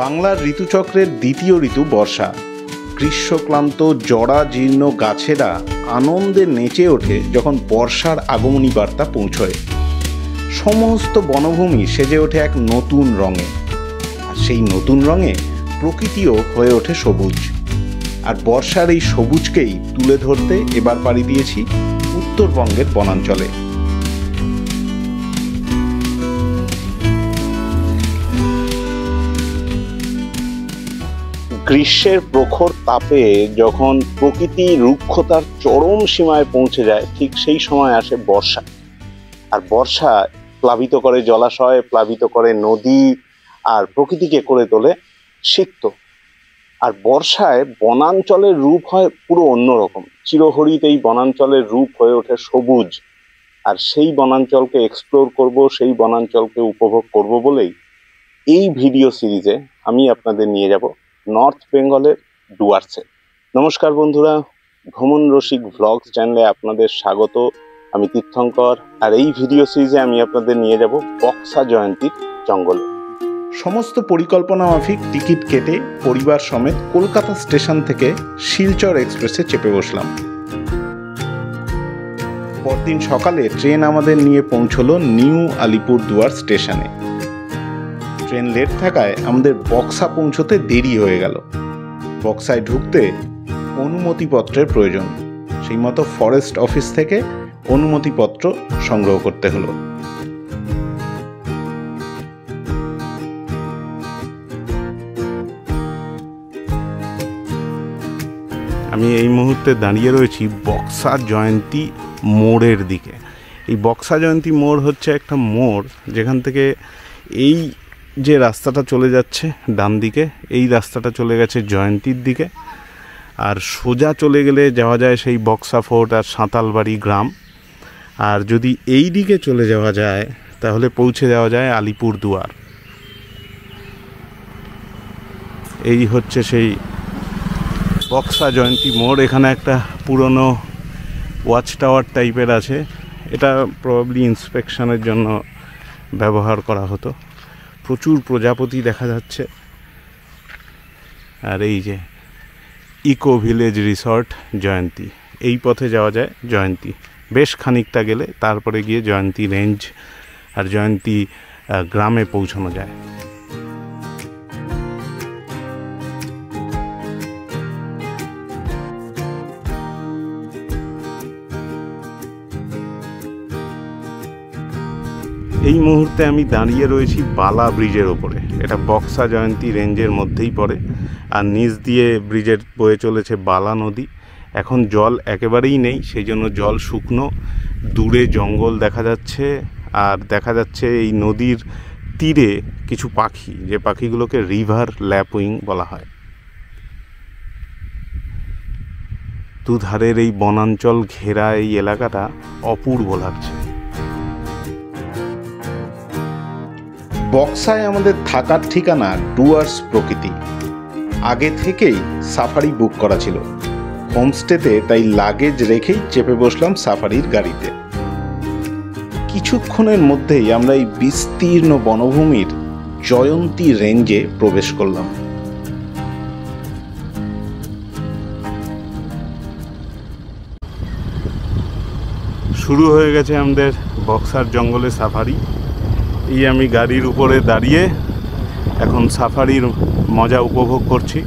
বাংলার ঋতুচক্রের দ্বিতীয় ঋতু বর্ষা। গ্রীষ্মক্লান্ত জরা জীর্ণ গাছেরা আনন্দে নেচে ওঠে যখন বর্ষার আগমনী বার্তা পৌঁছয়। সমস্ত বনভূমি সেজে ওঠে এক নতুন রঙে, আর সেই নতুন রঙে প্রকৃতিও হয়ে ওঠে সবুজ। আর বর্ষার এই সবুজকেই তুলে ধরতে এবার পাড়ি দিয়েছি উত্তরবঙ্গের বনাঞ্চলে। গ্রীষ্মের প্রখর তাপে যখন প্রকৃতি রুক্ষতার চরম সীমায় পৌঁছে যায়, ঠিক সেই সময় আসে বর্ষা। আর বর্ষা প্লাবিত করে জলাশয়, প্লাবিত করে নদী, আর প্রকৃতিকে করে তোলে সিক্ত। আর বর্ষায় বনাঞ্চলের রূপ হয় পুরো অন্যরকম। চিরহরিত এই বনাঞ্চলের রূপ হয়ে ওঠে সবুজ। আর সেই বনাঞ্চলকে এক্সপ্লোর করব, সেই বনাঞ্চলকে উপভোগ করব বলেই এই ভিডিও সিরিজে আমি আপনাদের নিয়ে যাব নর্থ বেঙ্গলের ডুয়ার্সে। নমস্কার বন্ধুরা, ভ্রমণ রসিক ভ্লগস চ্যানেলে আপনাদের স্বাগত। আমি তীর্থঙ্কর, আর এই ভিডিও সিরিজে আমি আপনাদের নিয়ে যাব বক্সা জয়ন্তীর জঙ্গলে। সমস্ত পরিকল্পনা মাফিক টিকিট কেটে পরিবার সমেত কলকাতা স্টেশন থেকে শিলচর এক্সপ্রেসে চেপে বসলাম। পরদিন সকালে ট্রেন আমাদের নিয়ে পৌঁছলো নিউ আলিপুরদুয়ার স্টেশনে। ট্রেন লেট থাকায় আমাদের বক্সা পৌঁছতে দেরি হয়ে গেল। বক্সায় ঢুকতে অনুমতিপত্রের প্রয়োজন, সেই মতো ফরেস্ট অফিস থেকে অনুমতিপত্র সংগ্রহ করতে হলো। আমি এই মুহূর্তে দাঁড়িয়ে রয়েছি বক্সা জয়ন্তী মোড়ের দিকে। এই বক্সা জয়ন্তী মোড় হচ্ছে একটা মোড় যেখান থেকে এই যে রাস্তাটা চলে যাচ্ছে ডান দিকে, এই রাস্তাটা চলে গেছে জয়ন্তীর দিকে, আর সোজা চলে গেলে যাওয়া যায় সেই বক্সা ফোর্ট আর সাঁতালবাড়ি গ্রাম। আর যদি এই দিকে চলে যাওয়া যায় তাহলে পৌঁছে যাওয়া যায় আলিপুরদুয়ার। এই হচ্ছে সেই বক্সা জয়ন্তী মোড়। এখানে একটা পুরনো ওয়াচ টাওয়ার টাইপের আছে, এটা প্রবাবলি ইন্সপেকশনের জন্য ব্যবহার করা হতো। প্রচুর প্রজাপতি দেখা যাচ্ছে। আর এই যে ইকো ভিলেজ রিসর্ট জয়ন্তী, এই পথে যাওয়া যায় জয়ন্তী। বেশ খানিকটা গেলে তারপরে গিয়ে জয়ন্তী রেঞ্জ আর জয়ন্তী গ্রামে পৌঁছানো যায়। এই মুহূর্তে আমি দাঁড়িয়ে রয়েছি বালা ব্রিজের ওপরে। এটা বক্সা জয়ন্তী রেঞ্জের মধ্যেই পড়ে, আর নিচ দিয়ে ব্রিজের বয়ে চলেছে বালা নদী। এখন জল একেবারেই নেই, সেই জন্য জল শুকনো। দূরে জঙ্গল দেখা যাচ্ছে, আর দেখা যাচ্ছে এই নদীর তীরে কিছু পাখি, যে পাখিগুলোকে রিভার ল্যাপুইং বলা হয়। দুধারের এই বনাঞ্চল ঘেরা এই এলাকাটা অপূর্ব লাগছে। বক্সায় আমাদের থাকার ঠিকানা ডুয়ার্স প্রকৃতি। আগে থেকেই সাফারি বুক করা ছিল হোমস্টেতে, তাই লাগেজ রেখেই চেপে বসলাম সাফারির গাড়িতে। কিছুক্ষণের মধ্যেই আমরা এই বিস্তীর্ণ বনভূমির জয়ন্তী রেঞ্জে প্রবেশ করলাম। শুরু হয়ে গেছে আমাদের বক্সার জঙ্গলে সাফারি। এই আমি গাড়ির উপরে দাঁড়িয়ে এখন সাফারির মজা উপভোগ করছি।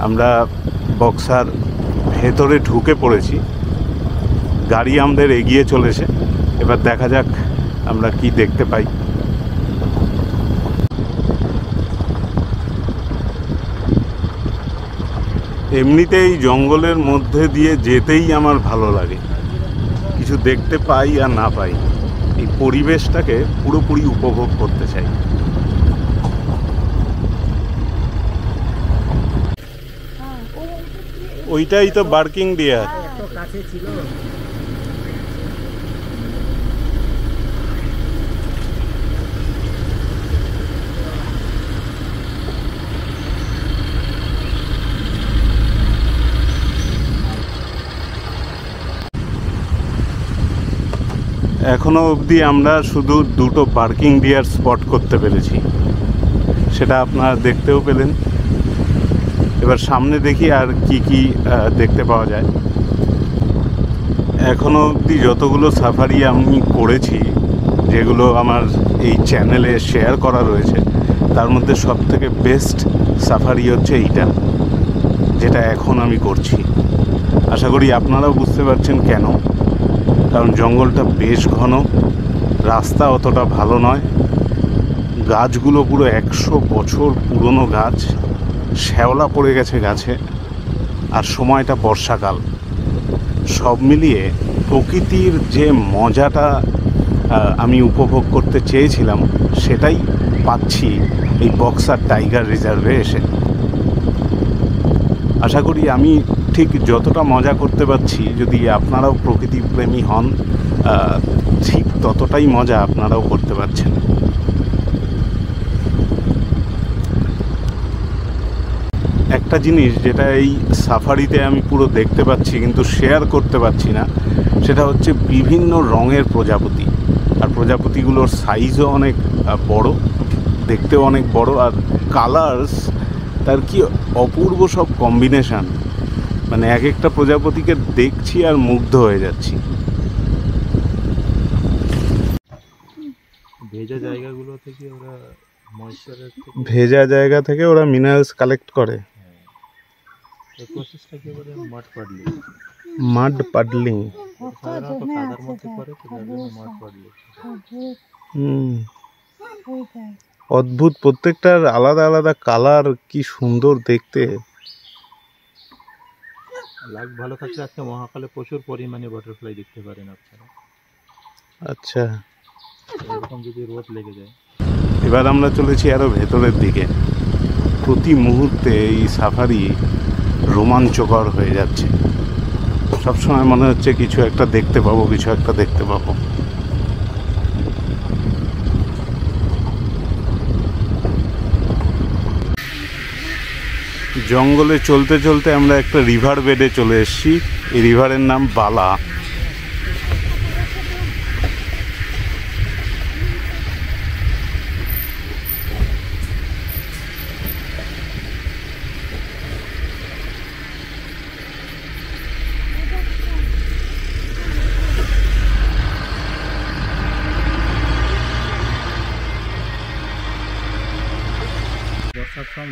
আমরা বক্সার ভেতরে ঢুকে পড়েছি, গাড়ি আমাদের এগিয়ে চলেছে। এবার দেখা যাক আমরা কি দেখতে পাই। এমনিতেই জঙ্গলের মধ্যে দিয়ে যেতেই আমার ভালো লাগে, কিছু দেখতে পাই আর না পাই, এই পরিবেশটাকে পুরোপুরি উপভোগ করতে চাই। ওইটাই তো বার্কিং ডিয়ার। এখনো অবধি আমরা শুধু দুটো বার্কিং ডিয়ার স্পট করতে পেরেছি। সেটা আপনারা দেখতেও পেলেন। এবার সামনে দেখি আর কি কি দেখতে পাওয়া যায়। এখনও অবধি যতগুলো সাফারি আমি করেছি, যেগুলো আমার এই চ্যানেলে শেয়ার করা রয়েছে, তার মধ্যে সবথেকে বেস্ট সাফারি হচ্ছে এইটা, যেটা এখন আমি করছি। আশা করি আপনারাও বুঝতে পারছেন কেন। কারণ জঙ্গলটা বেশ ঘন, রাস্তা অতটা ভালো নয়, গাছগুলো পুরো 100 বছর পুরনো গাছ, শ্যাওলা পড়ে গেছে গাছে, আর সময়টা বর্ষাকাল। সব মিলিয়ে প্রকৃতির যে মজাটা আমি উপভোগ করতে চেয়েছিলাম সেটাই পাচ্ছি এই বক্সার টাইগার রিজার্ভে এসে। আশা করি আমি ঠিক যতটা মজা করতে পারছি, যদি আপনারাও প্রকৃতিপ্রেমী হন, ঠিক ততটাই মজা আপনারাও করতে পারছেন। একটা জিনিস যেটা এই সাফারিতে আমি পুরো দেখতে পাচ্ছি কিন্তু শেয়ার করতে পারছি না, সেটা হচ্ছে বিভিন্ন রঙের প্রজাপতি। আর প্রজাপতিগুলোর সাইজও অনেক বড়, দেখতেও অনেক বড়, আর কালার্স তার কি অপূর্ব সব কম্বিনেশান। মানে এক একটা প্রজাপতিকে দেখছি আর মুগ্ধ হয়ে যাচ্ছি। ভেজা জায়গা থেকে ওরা মিনারেলস কালেক্ট করে। মাড পাডলিং। অদ্ভুত, প্রত্যেকটার আলাদা আলাদা কালার, কি সুন্দর দেখতে। লাগ ভালো থাকলে আজকে মহাকালে প্রচুর পরিমাণে বাটারফ্লাই দেখতে পারেন আপনারা। আচ্ছা, এরকম যদি রোদ লেগে যায়। এবার আমরা চলেছি আরো ভেতরের দিকে। প্রতি মুহূর্তে এই সাফারি রোমাঞ্চকর হয়ে যাচ্ছে। সবসময় মনে হচ্ছে কিছু একটা দেখতে পাবো, কিছু একটা দেখতে পাবো। জঙ্গলে চলতে চলতে আমরা একটা রিভার বেডে চলে এসেছি। এই রিভারের নাম বালা।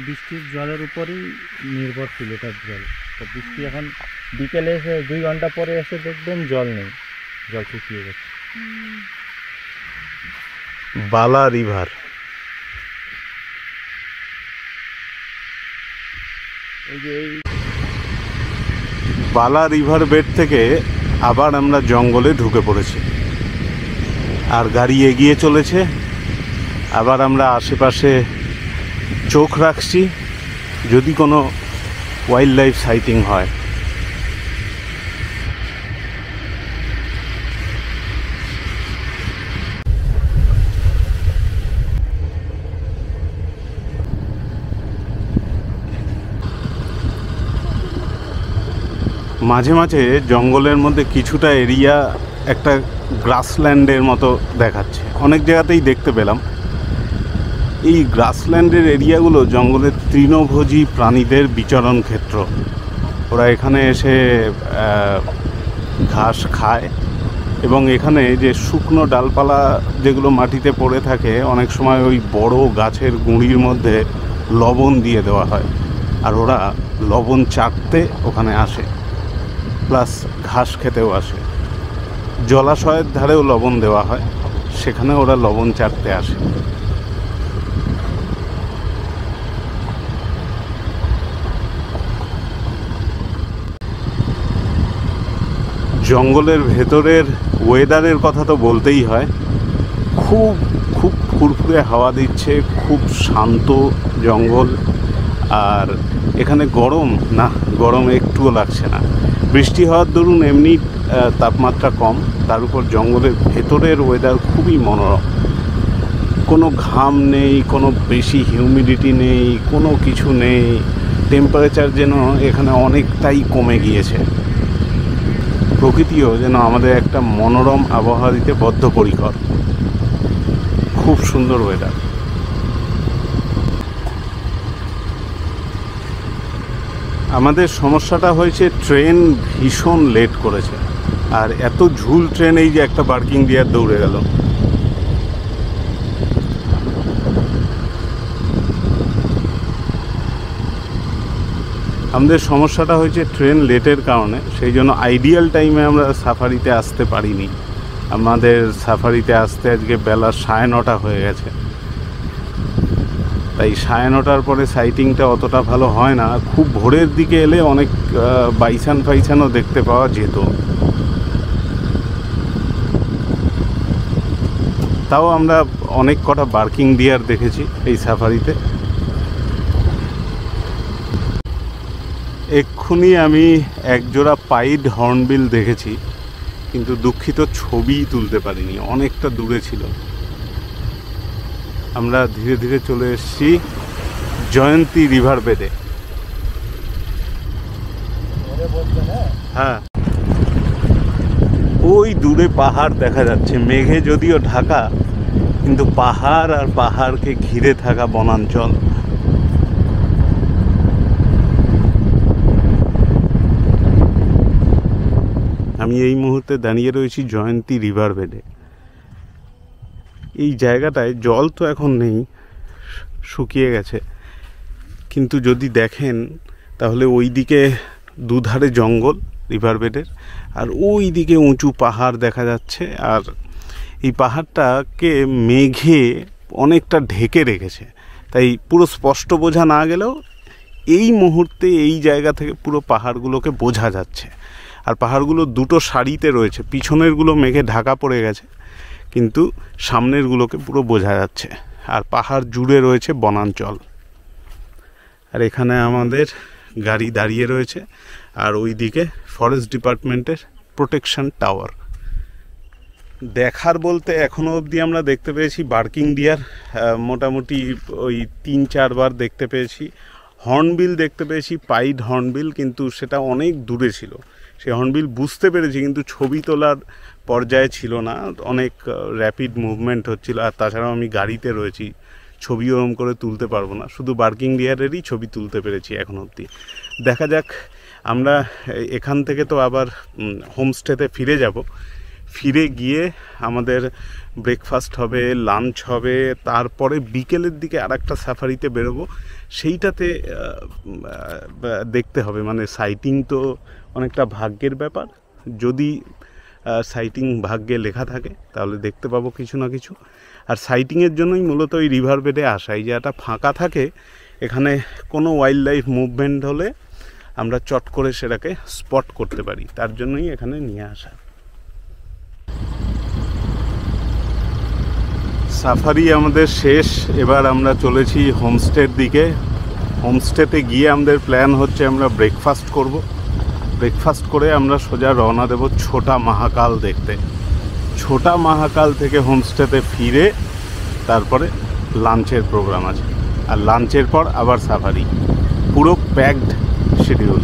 বৃষ্টির জলের উপরেই নির্ভরশীল এটার জল। তো বৃষ্টি এখন বিকেলে এসে 2 ঘন্টা পরে এসে দেখবেন জল নেই, জল শুকিয়ে গেছে। বালা রিভার। এই যে এই বালা রিভার বেড থেকে আবার আমরা জঙ্গলে ঢুকে পড়েছি, আর গাড়ি এগিয়ে চলেছে। আবার আমরা আশেপাশে চোখ রাখছি, যদি কোনো ওয়াইল্ড লাইফ সাইটিং হয়। মাঝে মাঝে জঙ্গলের মধ্যে কিছুটা এরিয়া একটা গ্রাসল্যান্ডের মতো দেখাচ্ছে, অনেক জায়গাতেই দেখতে পেলাম। এই গ্রাসল্যান্ডের এরিয়াগুলো জঙ্গলের তৃণভোজী প্রাণীদের বিচরণ ক্ষেত্র। ওরা এখানে এসে ঘাস খায়, এবং এখানে যে শুকনো ডালপালা যেগুলো মাটিতে পড়ে থাকে, অনেক সময় ওই বড় গাছের গুঁড়ির মধ্যে লবণ দিয়ে দেওয়া হয়, আর ওরা লবণ চাটতে ওখানে আসে, প্লাস ঘাস খেতেও আসে। জলাশয়ের ধারেও লবণ দেওয়া হয়, সেখানে ওরা লবণ চাটতে আসে। জঙ্গলের ভেতরের ওয়েদারের কথা তো বলতেই হয়। খুব খুব ফুরফুরে হাওয়া দিচ্ছে, খুব শান্ত জঙ্গল। আর এখানে গরম না, গরম একটুও লাগছে না। বৃষ্টি হওয়ার দরুন এমনি তাপমাত্রা কম, তার উপর জঙ্গলের ভেতরের ওয়েদার খুবই মনোরম। কোনো ঘাম নেই, কোনো বেশি হিউমিডিটি নেই, কোনো কিছু নেই। টেম্পারেচার যেন এখানে অনেকটাই কমে গিয়েছে। প্রকৃতিও যেন আমাদের একটা মনোরম আবহাওয়া দিতে বদ্ধপরিকর। খুব সুন্দর ওয়েদার। আমাদের সমস্যাটা হয়েছে ট্রেন ভীষণ লেট করেছে, আর এত ঝুল ট্রেন, এই যে একটা বার্কিং ডিয়ার দৌড়ে গেল। আমাদের সমস্যাটা হয়েছে ট্রেন লেটের কারণে, সেই জন্য আইডিয়াল টাইমে আমরা সাফারিতে আসতে পারিনি। আমাদের সাফারিতে আসতে আজকে বেলা 9:30 হয়ে গেছে, তাই 9:30 পরে সাইটিংটা অতটা ভালো হয় না। খুব ভোরের দিকে এলে অনেক বাইসান ফাইসানও দেখতে পাওয়া যেত। তাও আমরা অনেক কটা বার্কিং ডিয়ার দেখেছি এই সাফারিতে। এক্ষুনি আমি একজোড়া পাইড হর্নবিল দেখেছি, কিন্তু দুঃখিত ছবি তুলতে পারিনি, অনেকটা দূরে ছিল। আমরা ধীরে ধীরে চলে এসেছি জয়ন্তী রিভার বেডে। হ্যাঁ, ওই দূরে পাহাড় দেখা যাচ্ছে, মেঘে যদিও ঢাকা, কিন্তু পাহাড় আর পাহাড়কে ঘিরে থাকা বনাঞ্চল। আমি এই মুহূর্তে দাঁড়িয়ে রয়েছি জয়ন্তী রিভার বেডে। এই জায়গাটায় জল তো এখন নেই, শুকিয়ে গেছে, কিন্তু যদি দেখেন তাহলে ওই দিকে দুধারে জঙ্গল রিভার বেডের, আর ওই দিকে উঁচু পাহাড় দেখা যাচ্ছে। আর এই পাহাড়টাকে মেঘে অনেকটা ঢেকে রেখেছে, তাই পুরো স্পষ্ট বোঝা না গেলেও এই মুহূর্তে এই জায়গা থেকে পুরো পাহাড়গুলোকে বোঝা যাচ্ছে। আর পাহাড়গুলো দুটো সারিতে রয়েছে, পিছনেরগুলো মেঘে ঢাকা পড়ে গেছে, কিন্তু সামনেরগুলোকে পুরো বোঝা যাচ্ছে। আর পাহাড় জুড়ে রয়েছে বনাঞ্চল। আর এখানে আমাদের গাড়ি দাঁড়িয়ে রয়েছে, আর ওই দিকে ফরেস্ট ডিপার্টমেন্টের প্রোটেকশন টাওয়ার। দেখার বলতে এখনও অবধি আমরা দেখতে পেয়েছি বার্কিং ডিয়ার মোটামুটি ওই 3-4 বার দেখতে পেয়েছি। হর্নবিল দেখতে পেয়েছি, পাইড হর্নবিল, কিন্তু সেটা অনেক দূরে ছিল। সেই হর্নবিল বুঝতে পেরেছি, কিন্তু ছবি তোলার পর্যায়ে ছিল না, অনেক র্যাপিড মুভমেন্ট হচ্ছিল। আর তাছাড়াও আমি গাড়িতে রয়েছি, ছবি ওরম করে তুলতে পারবো না, শুধু বার্কিং ডিয়ারেরই ছবি তুলতে পেরেছি এখন অবধি। দেখা যাক, আমরা এখান থেকে তো আবার হোমস্টেতে ফিরে যাব। ফিরে গিয়ে আমাদের ব্রেকফাস্ট হবে, লাঞ্চ হবে, তারপরে বিকেলের দিকে আরেকটা সাফারিতে বেরোবো। সেইটাতে দেখতে হবে, মানে সাইটিং তো অনেকটা ভাগ্যের ব্যাপার। যদি সাইটিং ভাগ্যে লেখা থাকে তাহলে দেখতে পাবো কিছু না কিছু। আর সাইটিংয়ের জন্যই মূলত ওই রিভার বেডে আসা। এই জায়গাটা ফাঁকা থাকে, এখানে কোনো ওয়াইল্ড লাইফ মুভমেন্ট হলে আমরা চট করে সেটাকে স্পট করতে পারি, তার জন্যই এখানে নিয়ে আসা। সাফারি আমাদের শেষ, এবার আমরা চলেছি হোমস্টের দিকে। হোমস্টেতে গিয়ে আমাদের প্ল্যান হচ্ছে আমরা ব্রেকফাস্ট করব। ব্রেকফাস্ট করে আমরা সোজা রওনা দেব ছোটা মহাকাল দেখতে। ছোটা মহাকাল থেকে হোমস্টেতে ফিরে তারপরে লাঞ্চের প্রোগ্রাম আছে, আর লাঞ্চের পর আবার সাফারি। পুরো প্যাকড শিডিউল।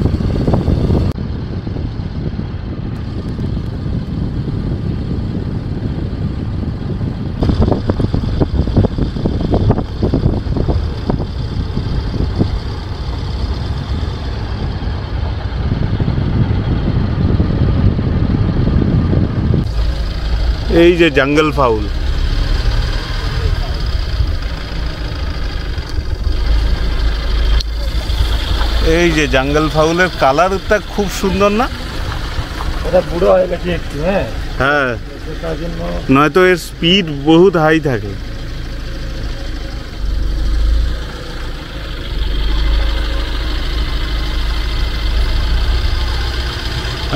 এই যে জঙ্গল ফাউল, এই যে জঙ্গল ফাউলের কালারটা খুব সুন্দর না? এটা বুড়ো হয়ে গেছে একটু। হ্যাঁ হ্যাঁ, তার জন্য নয়তো এর স্পিড বহুত হাই থাকে।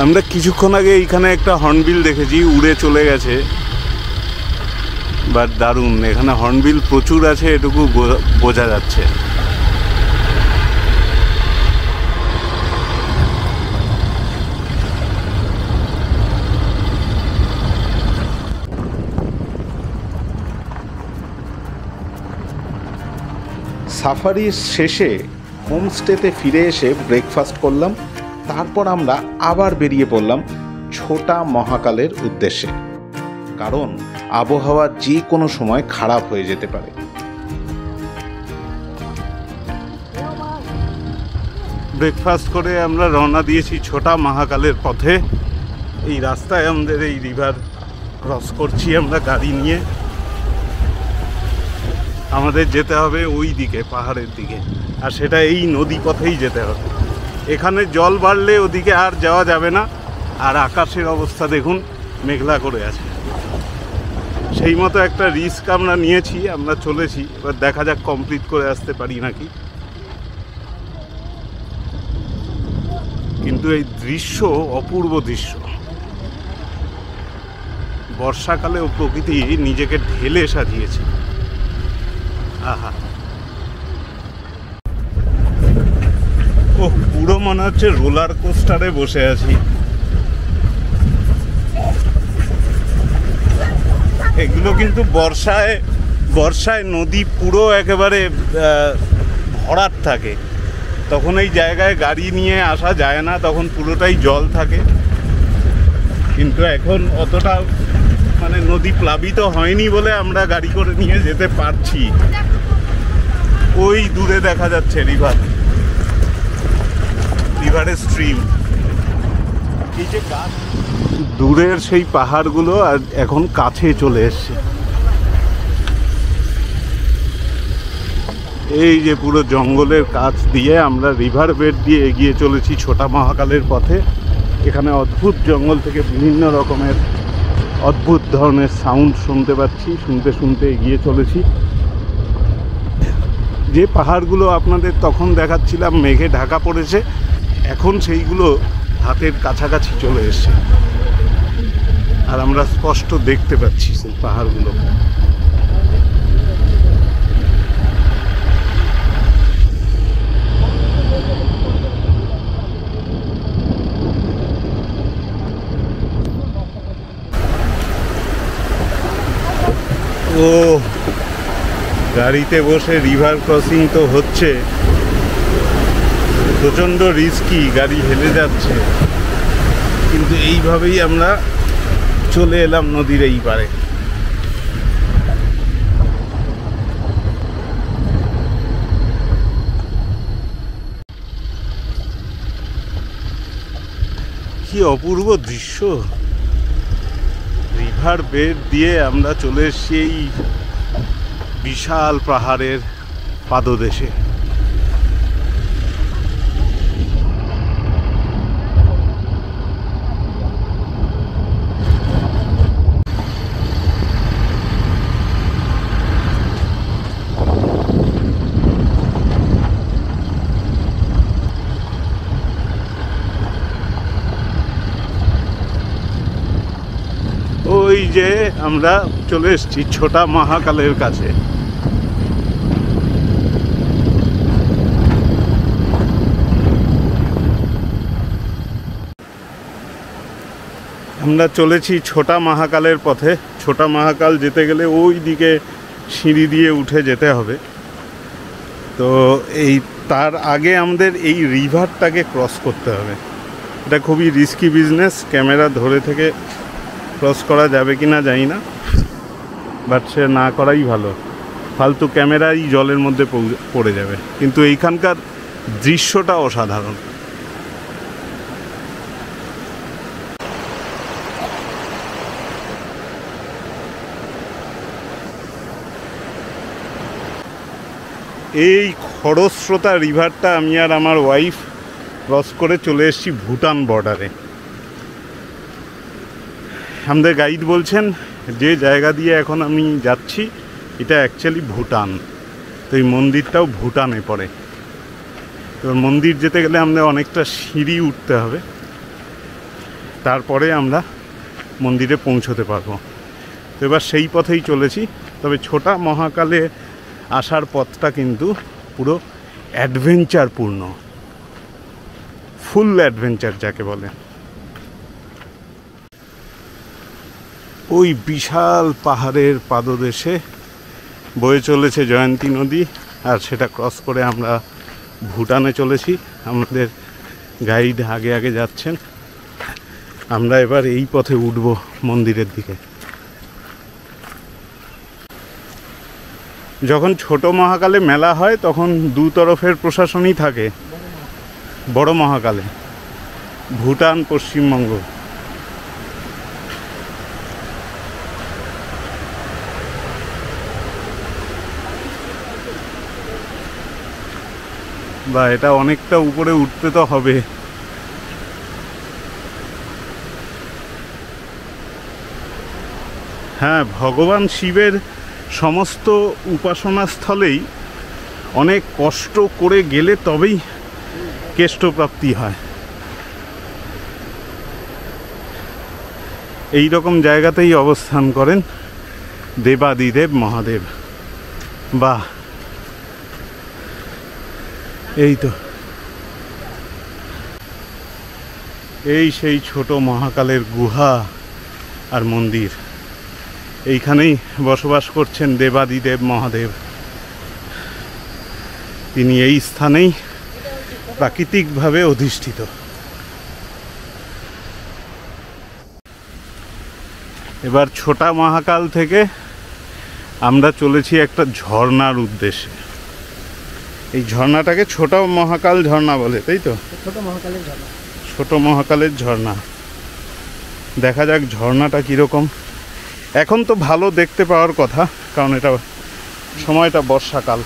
আমরা কিছুক্ষণ আগে এইখানে একটা হর্নবিল দেখেছি, উড়ে চলে গেছে, বাট দারুণ। এখানে হর্নবিল প্রচুর আছে, এটুকু বোঝা যাচ্ছে। সাফারির শেষে হোমস্টেতে ফিরে এসে ব্রেকফাস্ট করলাম, তারপর আমরা আবার বেরিয়ে পড়লাম ছোটা মহাকালের উদ্দেশ্যে, কারণ আবহাওয়া যে কোনো সময় খারাপ হয়ে যেতে পারে। ব্রেকফাস্ট করে আমরা রওনা দিয়েছি ছোটা মহাকালের পথে। এই রাস্তায় আমাদের এই রিভার ক্রস করছি আমরা গাড়ি নিয়ে। আমাদের যেতে হবে ওই দিকে, পাহাড়ের দিকে, আর সেটা এই নদী পথেই যেতে হবে। এখানে জল বাড়লে ওদিকে আর যাওয়া যাবে না। আর আকাশের অবস্থা দেখুন, মেঘলা করে আছে। সেই মতো একটা রিস্ক আমরা নিয়েছি, আমরা চলেছি। এবার দেখা যাক কমপ্লিট করে আসতে পারি নাকি। কিন্তু এই দৃশ্য অপূর্ব দৃশ্য। বর্ষাকালেও প্রকৃতি নিজেকে ঢেলে সাজিয়েছে। আহা, ও পুরো মনে হচ্ছে রোলার কোস্টারে বসে আছি। এগুলো কিন্তু বর্ষায় নদী পুরো একেবারে ভরাট থাকে, তখন এই জায়গায় গাড়ি নিয়ে আসা যায় না, তখন পুরোটাই জল থাকে। কিন্তু এখন অতটা মানে নদী প্লাবিত হয়নি বলে আমরা গাড়ি করে নিয়ে যেতে পারছি। ওই দূরে দেখা যাচ্ছে রিভারের স্ট্রিম। এই যে গাছ, দূরের সেই পাহাড়গুলো আর এখন কাছে চলে এসছে। এই যে পুরো জঙ্গলের কাছ দিয়ে আমরা রিভার বেড দিয়ে এগিয়ে চলেছি ছোটা মহাকালের পথে। এখানে অদ্ভুত জঙ্গল থেকে বিভিন্ন রকমের অদ্ভুত ধরনের সাউন্ড শুনতে পাচ্ছি। শুনতে শুনতে এগিয়ে চলেছি। যে পাহাড়গুলো আপনাদের তখন দেখাচ্ছিলাম মেঘে ঢাকা পড়েছে, এখন সেইগুলো হাতের কাছাকাছি চলে এসছে, আর আমরা স্পষ্ট দেখতে পাচ্ছি সেই পাহাড়গুলো। ও, গাড়িতে বসে রিভার ক্রসিং তো হচ্ছে, প্রচণ্ড রিস্কি, গাড়ি হেলে যাচ্ছে, কিন্তু এইভাবেই আমরা চলে এলাম নদীর এই পারে। কি অপূর্ব দৃশ্য! রিভার বেড দিয়ে আমরা চলে এসেছি এই বিশাল পাহাড়ের পাদদেশে। ওই যে আমরা চলে এসেছি ছোটা মহাকালের কাছে। আমরা চলেছি ছোটা মহাকালের পথে। ছোটা মহাকাল যেতে গেলে ওই দিকে সিঁড়ি দিয়ে উঠে যেতে হবে। তো এই তার আগে আমাদের এই রিভারটাকে ক্রস করতে হবে। এটা খুবই রিস্কি বিজনেস। ক্যামেরা ধরে থেকে ক্রস করা যাবে কি না জানি না, বাট সে না করাই ভালো। ফালতু ক্যামেরাই জলের মধ্যে পড়ে যাবে। কিন্তু এইখানকার দৃশ্যটা অসাধারণ। এই খরস্রোতা রিভারটা আমি আর আমার ওয়াইফ ক্রস করে চলে এসেছি ভুটান বর্ডারে। আমাদের গাইড বলছেন যে জায়গা দিয়ে এখন আমি যাচ্ছি এটা অ্যাকচুয়ালি ভুটান। তো এই মন্দিরটাও ভুটানে পড়ে। এবার মন্দির যেতে গেলে আমাদের অনেকটা সিঁড়ি উঠতে হবে, তারপরে আমরা মন্দিরে পৌঁছতে পারবো। তো এবার সেই পথেই চলেছি। তবে ছোটা মহাকালে আসার পথটা কিন্তু পুরো অ্যাডভেঞ্চারপূর্ণ, ফুল অ্যাডভেঞ্চার যাকে বলে। ওই বিশাল পাহাড়ের পাদদেশে বয়ে চলেছে জয়ন্তী নদী, আর সেটা ক্রস করে আমরা ভুটানে চলেছি। আমাদের গাইড আগে আগে যাচ্ছেন। আমরা এবার এই পথে উঠব মন্দিরের দিকে। যখন ছোট মহাকালে মেলা হয় তখন দু তরফের প্রশাসনই থাকে, বড় মহাকালে, ভুটান, পশ্চিমবঙ্গ। বা এটা অনেকটা উপরে উঠতে তো হবে। হ্যাঁ, ভগবান শিবের সমস্ত উপাসনা স্থলেই অনেক কষ্ট করে গেলে তবেই কেষ্টপ্রাপ্তি হয়। এই রকম জায়গাতেই অবস্থান করেন দেবাদিদেব মহাদেব। বাহ, এই তো এই সেই ছোট মহাকালের গুহা আর মন্দির। এইখানেই বসবাস করছেন দেবাদিদেব মহাদেব। তিনি এই স্থানেই প্রাকৃতিকভাবে অধিষ্ঠিত। এবার ছোটা মহাকাল থেকে আমরা চলেছি একটা ঝর্ণার উদ্দেশ্যে। এই ঝর্ণাটাকে ছোট মহাকাল ঝর্ণা বলে, তাই তো? ছোট মহাকালের ঝর্ণা। ছোট মহাকালের ঝর্ণা। দেখা যাক ঝর্ণাটা কীরকম। এখন তো ভালো দেখতে পাওয়ার কথা, কারণ এটা সময়টা বর্ষাকাল।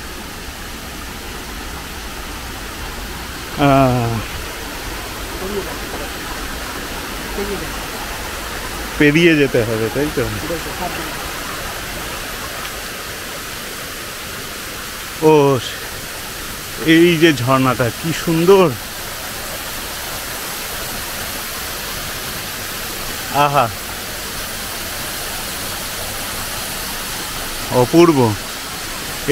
পেরিয়ে যেতে হবে, তাই তো? ও, এই যে ঝর্ণাটা কি সুন্দর! আহা, অপূর্ব।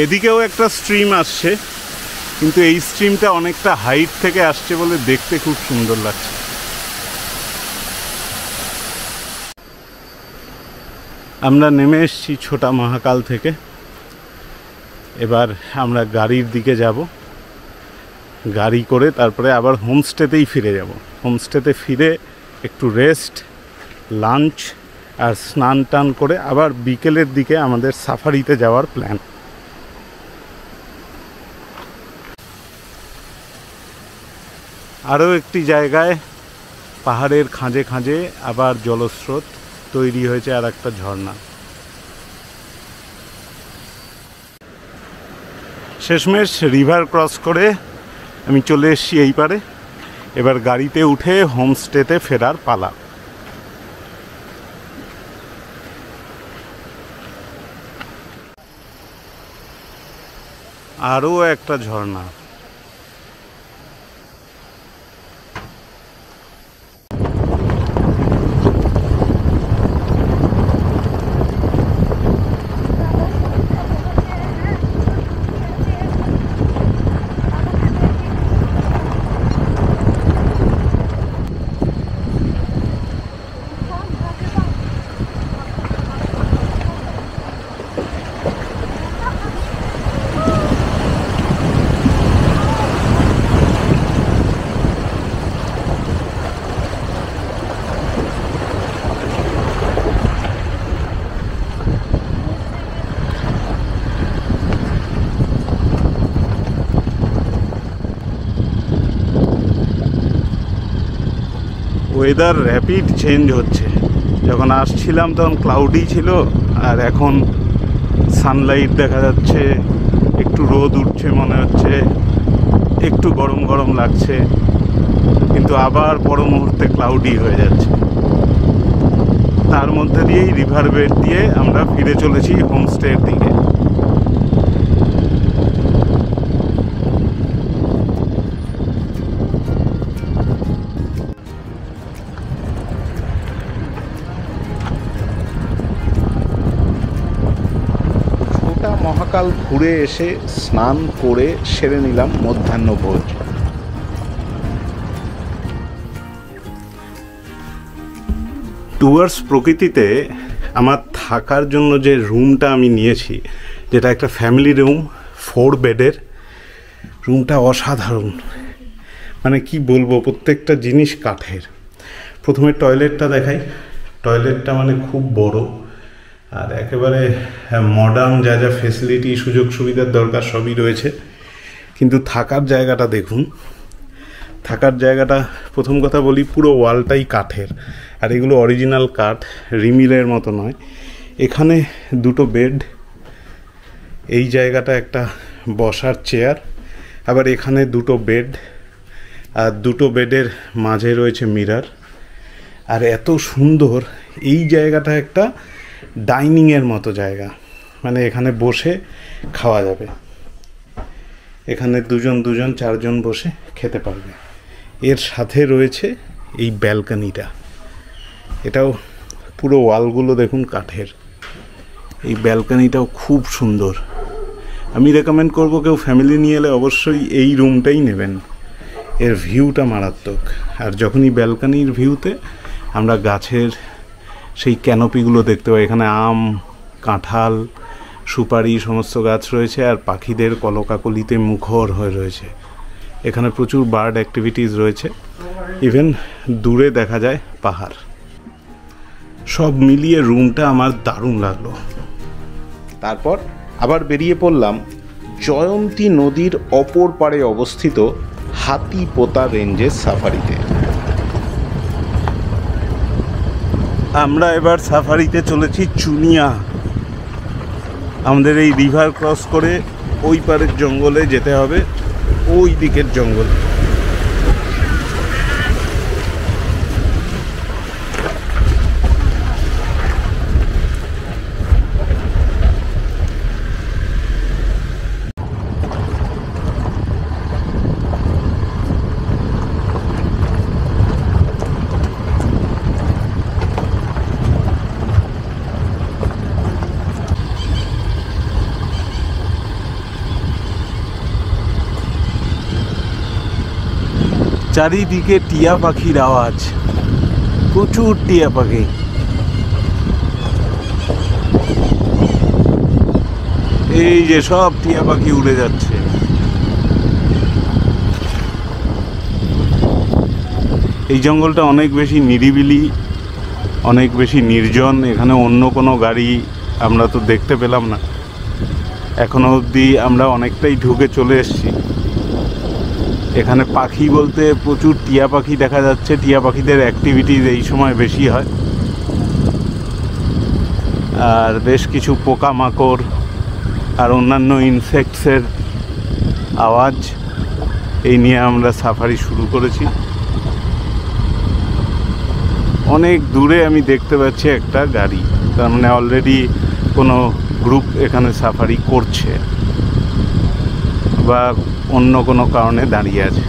এদিকেও একটা স্ট্রিম আসছে, কিন্তু এই স্ট্রিমটা অনেকটা হাইট থেকে আসছে বলে দেখতে খুব সুন্দর লাগছে। আমরা নেমে এসেছি ছোটা মহাকাল থেকে। এবার আমরা গাড়ির দিকে যাব। গাড়ি করে তারপরে আবার হোমস্টেতেই ফিরে যাব। হোমস্টেতে ফিরে একটু রেস্ট, লাঞ্চ আর স্নান টান করে আবার বিকেলের দিকে আমাদের সাফারিতে যাওয়ার প্ল্যান। আরও একটি জায়গায় পাহাড়ের খাঁজে খাঁজে আবার জলস্রোত তৈরি হয়েছে, আর একটা ঝর্ণা। শেষমেশ রিভার ক্রস করে আমি চলে এসেছি এই পারে। এবার গাড়িতে উঠে হোমস্টেতে ফেরার পালা। আরও একটা ঝর্ণা। ওয়েদার র্যাপিড চেঞ্জ হচ্ছে। যখন আসছিলাম তখন ক্লাউডি ছিল, আর এখন সানলাইট দেখা যাচ্ছে, একটু রোদ উঠছে মনে হচ্ছে, একটু গরম গরম লাগছে, কিন্তু আবার পর মুহূর্তে ক্লাউডি হয়ে যাচ্ছে। তার মধ্যে দিয়েই রিভার বেড দিয়ে আমরা ফিরে চলেছি হোমস্টের দিকে। মহাকাল ঘুরে এসে স্নান করে সেরে নিলাম মধ্যাহ্নভোজ। টুয়ার্ডস প্রকৃতিতে আমার থাকার জন্য যে রুমটা আমি নিয়েছি, যেটা একটা ফ্যামিলি রুম, 4 বেডের রুমটা অসাধারণ। মানে কি বলবো, প্রত্যেকটা জিনিস কাঠের। প্রথমে টয়লেটটা দেখাই। টয়লেটটা মানে খুব বড়, আর একেবারে মডার্ন যা যা ফেসিলিটি, সুযোগ সুবিধার দরকার সবই রয়েছে। কিন্তু থাকার জায়গাটা দেখুন, থাকার জায়গাটা প্রথম কথা বলি, পুরো ওয়ালটাই কাঠের, আর এগুলো অরিজিনাল কাঠ, রিমিলের মতো নয়। এখানে দুটো বেড, এই জায়গাটা একটা বসার চেয়ার, আবার এখানে দুটো বেড, আর দুটো বেডের মাঝে রয়েছে মিরর। আর এত সুন্দর এই জায়গাটা একটা ডাইনিংয়ের মতো জায়গা, মানে এখানে বসে খাওয়া যাবে। এখানে দুজন চারজন বসে খেতে পারবে। এর সাথে রয়েছে এই ব্যালকনিটা, এটাও পুরো ওয়ালগুলো দেখুন কাঠের। এই ব্যালকনিটাও খুব সুন্দর। আমি রেকমেন্ড করব কেউ ফ্যামিলি নিয়ে এলে অবশ্যই এই রুমটাই নেবেন, এর ভিউটা মারাত্মক। আর যখনই ব্যালকনির ভিউতে আমরা গাছের সেই ক্যানোপিগুলো দেখতে পাই, এখানে আম, কাঁঠাল, সুপারি সমস্ত গাছ রয়েছে, আর পাখিদের কলকাকলিতে মুখর হয়ে রয়েছে। এখানে প্রচুর বার্ড অ্যাক্টিভিটিস রয়েছে, ইভেন দূরে দেখা যায় পাহাড়। সব মিলিয়ে রুমটা আমার দারুণ লাগলো। তারপর আবার বেরিয়ে পড়লাম জয়ন্তী নদীর অপর পাড়ে অবস্থিত হাতিপোতা রেঞ্জের সাফারিতে। আমরা এবার সাফারিতে চলেছি চুনিয়া। আমাদের এই রিভার ক্রস করে ওই পারের জঙ্গলে যেতে হবে, ওই দিকের জঙ্গল। চারিদিকে টিয়া পাখির আওয়াজ, প্রচুর টিয়া পাখি। এই যে সব টিয়া পাখি উড়ে যাচ্ছে। এই জঙ্গলটা অনেক বেশি নিরিবিলি, অনেক বেশি নির্জন। এখানে অন্য কোনো গাড়ি আমরা তো দেখতে পেলাম না এখনো অবধি। আমরা অনেকটাই ঢুকে চলে এসেছি। এখানে পাখি বলতে প্রচুর টিয়া পাখি দেখা যাচ্ছে। টিয়া পাখিদের অ্যাক্টিভিটিস এই সময় বেশি হয়, আর বেশ কিছু পোকামাকড় আর অন্যান্য ইনসেক্টসের আওয়াজ। এই নিয়ে আমরা সাফারি শুরু করেছি। অনেক দূরে আমি দেখতে পাচ্ছি একটা গাড়ি, তার মানে অলরেডি কোনো গ্রুপ এখানে সাফারি করছে বা অন্য কোনো কারণে দাঁড়িয়ে আছে।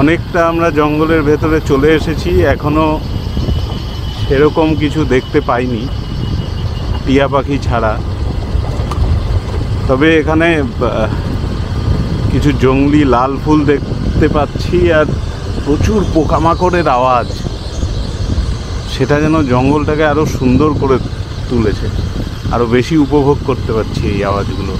অনেকটা আমরা জঙ্গলের ভেতরে চলে এসেছি, এখনো সেরকম কিছু দেখতে পাইনি টিয়া পাখি ছাড়া। তবে এখানে কিছু জংলি লাল ফুল দেখতে পাচ্ছি, আর প্রচুর পোকামাকড়ের আওয়াজ। সেটা যেন জঙ্গলটাকে আরো সুন্দর করে তুলেছে, আরো বেশি উপভোগ করতে পারছি এই আওয়াজগুলো।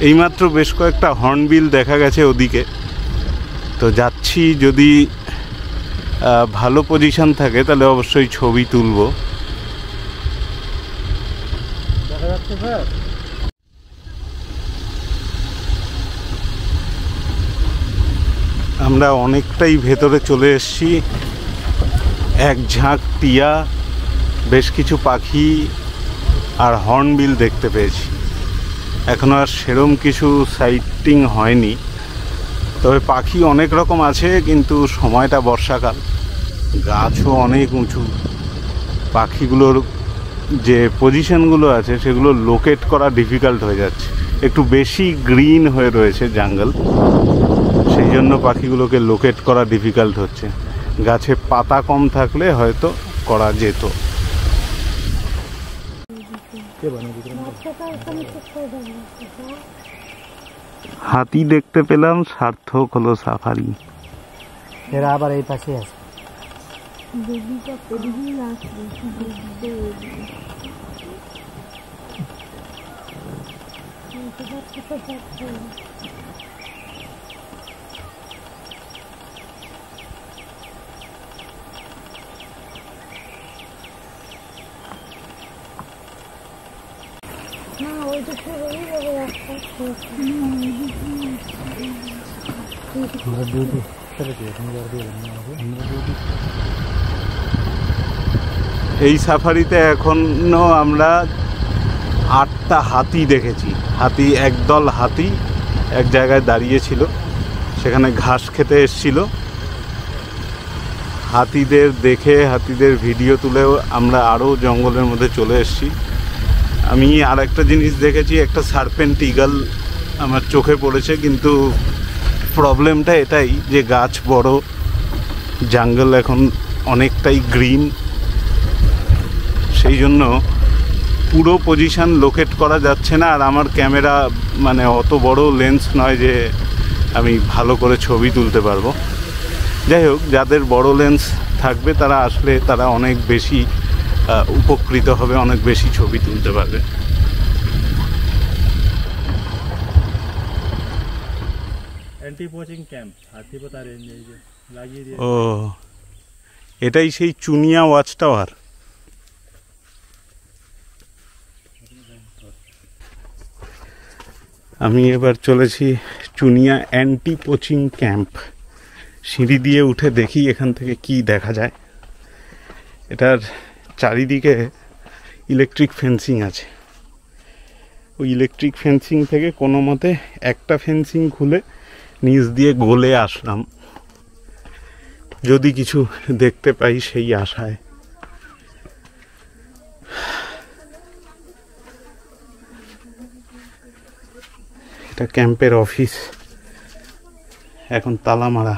এইমাত্র বেশ কয়েকটা হর্নবিল দেখা গেছে ওদিকে, তো যাচ্ছি। যদি ভালো পজিশন থাকে তাহলে অবশ্যই ছবি তুলব। আমরা অনেকটাই ভেতরে চলে এসেছি। এক ঝাঁক টিয়া, বেশ কিছু পাখি আর হর্নবিল দেখতে পেয়েছি। এখনো আর সেরম কিছু সাইটিং হয়নি, তবে পাখি অনেক রকম আছে। কিন্তু সময়টা বর্ষাকাল, গাছও অনেক উঁচু। পাখিগুলোর যে পজিশনগুলো আছে সেগুলো লোকেট করা ডিফিকাল্ট হয়ে যাচ্ছে। একটু বেশি গ্রিন হয়ে রয়েছে জঙ্গল, সেই জন্য পাখিগুলোকে লোকেট করা ডিফিকাল্ট হচ্ছে। গাছে পাতা কম থাকলে হয়তো করা যেত। হাতি দেখতে পেলাম, সার্থক হলো সাফারি। এরা আবার এই পাশে আছে। বেবিটা পেরিয়ে আসবে দেখতে না ওইটা সরে যাবে রাস্তা এই সাফারিতে এখনো আমরা 8টা হাতি দেখেছি। হাতি, একদল হাতি এক জায়গায় দাঁড়িয়েছিল, সেখানে ঘাস খেতে এসছিল। হাতিদের দেখে, হাতিদের ভিডিও তুলেও আমরা আরও জঙ্গলের মধ্যে চলে এসেছি। আমি আর একটা জিনিস দেখেছি, একটা সার্পেন্ট ঈগল আমার চোখে পড়েছে, কিন্তু প্রবলেমটা এটাই যে গাছ বড়, জঙ্গল এখন অনেকটাই গ্রিন, সেই জন্য পুরো পজিশন লোকেট করা যাচ্ছে না। আর আমার ক্যামেরা মানে অত বড় লেন্স নয় যে আমি ভালো করে ছবি তুলতে পারবো। যাই হোক, যাদের বড় লেন্স থাকবে তারা আসলে তারা অনেক বেশি উপকৃত হবে, অনেক বেশি ছবি তুলতে পারবে। অ্যান্টি পোচিং ক্যাম্প হাতি পতা রেঞ্জ লাগিয়ে দিয়ে। ও, এটাই সেই চুনিয়া ওয়াচ টাওয়ার। আমি এবার চলেছি চুনিয়া অ্যান্টি পোচিং ক্যাম্প। সিঁড়ি দিয়ে উঠে দেখি এখান থেকে কি দেখা যায়। এটার চারিদিকে ইলেকট্রিক ফেন্সিং আছে। ওই ইলেকট্রিক ফেন্সিং থেকে কোনো মতে একটা ফেন্সিং খুলে নিচ দিয়ে গলে আসলাম, যদি কিছু দেখতে পাই সেই আশায়। এটা ক্যাম্পের অফিস, এখন তালা মারা।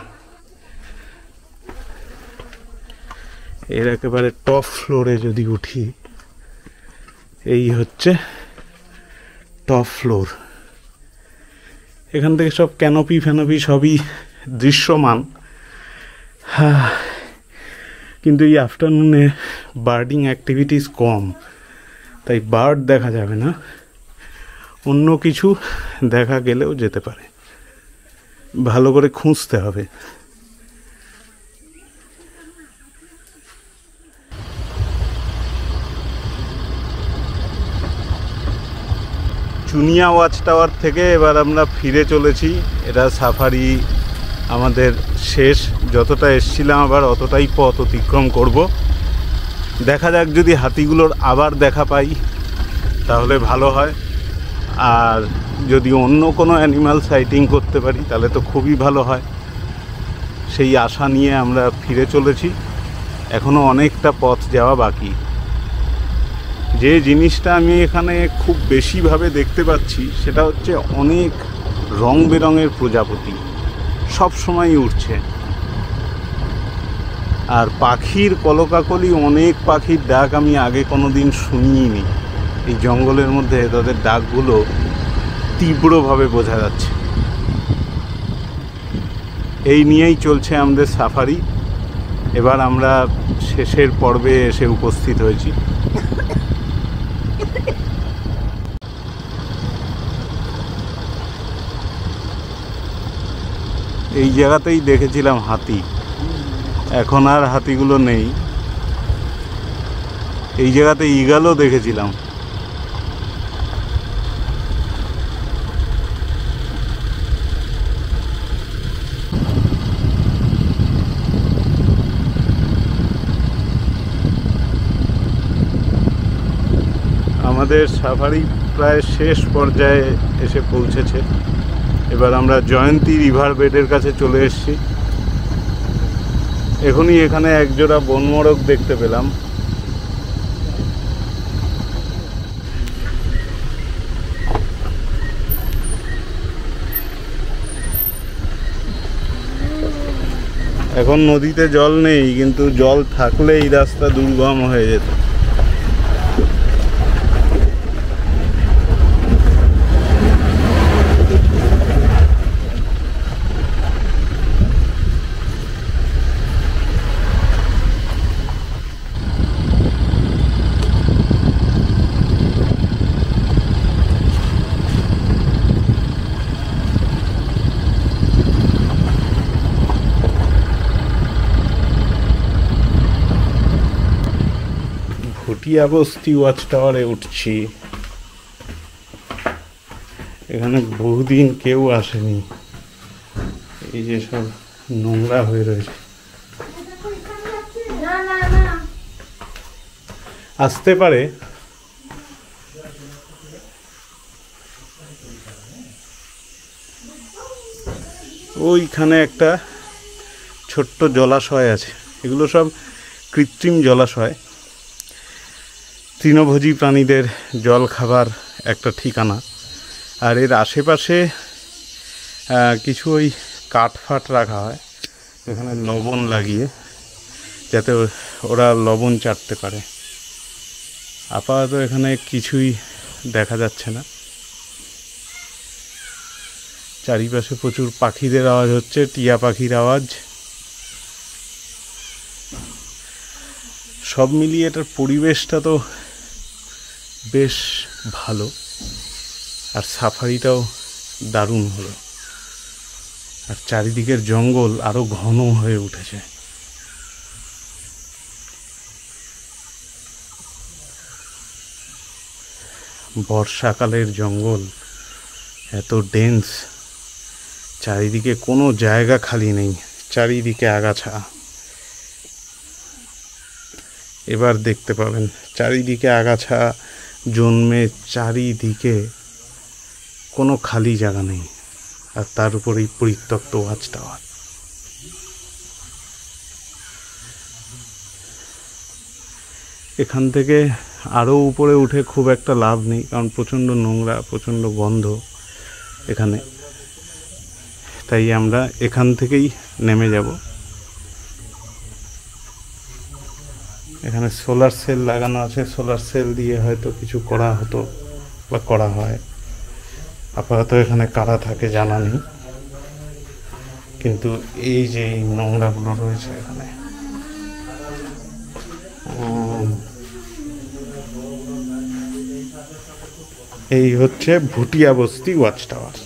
এর একেবারে টপ ফ্লোরে যদি উঠি, এই হচ্ছে টপ ফ্লোর। এখান থেকে সব ক্যানোপি ফ্যানোপি সবই দৃশ্যমান। কিন্তু এই আফটারনুনে বার্ডিং অ্যাক্টিভিটিস কম, তাই বার্ড দেখা যাবে না। অন্য কিছু দেখা গেলেও যেতে পারে, ভালো করে খুঁজতে হবে। চুনিয়া ওয়াচ টাওয়ার থেকে এবার আমরা ফিরে চলেছি। এটা সাফারি আমাদের শেষ, যতটা এসছিলাম আবার অতটাই পথ অতিক্রম করব। দেখা যাক, যদি হাতিগুলোর আবার দেখা পাই তাহলে ভালো হয়, আর যদি অন্য কোনো অ্যানিমাল সাইটিং করতে পারি তাহলে তো খুবই ভালো হয়। সেই আশা নিয়ে আমরা ফিরে চলেছি। এখনও অনেকটা পথ যাওয়া বাকি। যে জিনিসটা আমি এখানে খুব বেশিভাবে দেখতে পাচ্ছি সেটা হচ্ছে অনেক রং বেরঙের প্রজাপতি সব সময় উঠছে। আর পাখির কলকাকলি, অনেক পাখির ডাক আমি আগে কোনো দিন শুনিনি। এই জঙ্গলের মধ্যে তাদের ডাকগুলো তীব্রভাবে বোঝা যাচ্ছে। এই নিয়েই চলছে আমাদের সাফারি। এবার আমরা শেষের পর্বে এসে উপস্থিত হয়েছি। এই জায়গাতেই দেখেছিলাম হাতি, এখন আর হাতিগুলো নেই। এই জায়গাতে ঈগলও দেখেছিলাম। আমাদের সাফারি প্রায় শেষ পর্যায়ে এসে পৌঁছেছে। এবার আমরা জয়ন্তী রিভার বেডের কাছে চলে এসেছি। এখনই এখানে একজোড়া বনমোরগ দেখতে পেলাম। এখন নদীতে জল নেই, কিন্তু জল থাকলে এই রাস্তা দুর্গম হয়ে যেত। ভুটিয়াবস্তি ওয়াচ টাওয়ারে উঠছি। এখানে বহুদিন কেউ আসেনি, এই যে সব নোংরা হয়ে রয়েছে। আসতে পারে। ওইখানে একটা ছোট্ট জলাশয় আছে, এগুলো সব কৃত্রিম জলাশয়, তৃণভোজী প্রাণীদের জল খাবার একটা ঠিকানা। আর এর আশেপাশে কিছু ওই কাঠ ফাট রাখা হয় এখানে লবণ লাগিয়ে, যাতে ওরা লবণ চাটতে পারে। আপাতত এখানে কিছুই দেখা যাচ্ছে না। চারিপাশে প্রচুর পাখিদের আওয়াজ হচ্ছে, টিয়া পাখির আওয়াজ। সব মিলিয়ে এটার পরিবেশটা তো বেশ ভালো, আর সাফারিটাও দারুণ হলো। আর চারিদিকের জঙ্গল আরো ঘন হয়ে উঠেছে। বর্ষাকালের জঙ্গল এত ডেন্স, চারিদিকে কোনো জায়গা খালি নেই, চারিদিকে আগাছা। এবার দেখতে পাবেন চারিদিকে আগাছা জন্মে, চারিদিকে কোনো খালি জায়গা নেই। আর তার উপরেই পরিত্যক্ত ওয়াচ টাওয়ার। এখান থেকে আরও উপরে উঠে খুব একটা লাভ নেই, কারণ প্রচণ্ড নোংরা, প্রচণ্ড গন্ধ এখানে। তাই আমরা এখান থেকেই নেমে যাব। এখানে সোলার সেল লাগানো আছে, সোলার সেল দিয়ে হয়তো কিছু করা হতো বা করা হয়। আপাতত এখানে কারা থাকে জানা নেই, কিন্তু এই যে এই নোংরাগুলো রয়েছে এখানে, এই হচ্ছে ভুটিয়াবস্তি ওয়াচ টাওয়ার।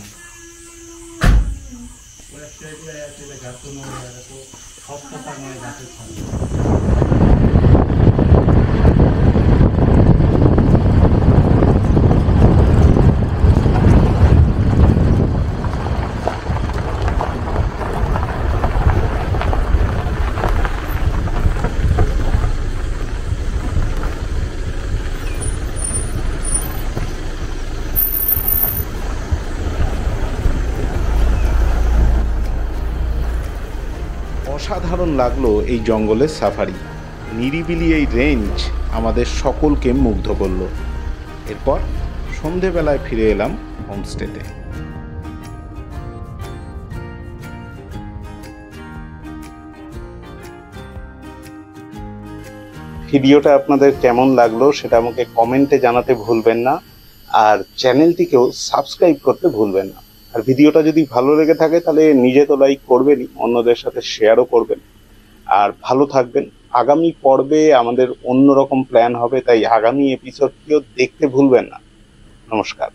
অসাধারণ লাগলো এই জঙ্গলের সাফারি। নিরিবিলি এই রেঞ্জ আমাদের সকলকে মুগ্ধ করলো। এরপর সন্ধেবেলায় ফিরে এলাম হোমস্টেতে। ভিডিওটা আপনাদের কেমন লাগলো সেটা আমাকে কমেন্টে জানাতে ভুলবেন না, আর চ্যানেলটিকেও সাবস্ক্রাইব করতে ভুলবেন না। আর ভিডিওটা যদি ভালো লেগে থাকে তাহলে নিজে তো লাইক করবেনই, অন্যদের সাথে শেয়ারও করবেন। আর ভালো থাকবেন। আগামী পর্বে আমাদের অন্যরকম প্ল্যান হবে, তাই আগামী এপিসোডটিও দেখতে ভুলবেন না। নমস্কার।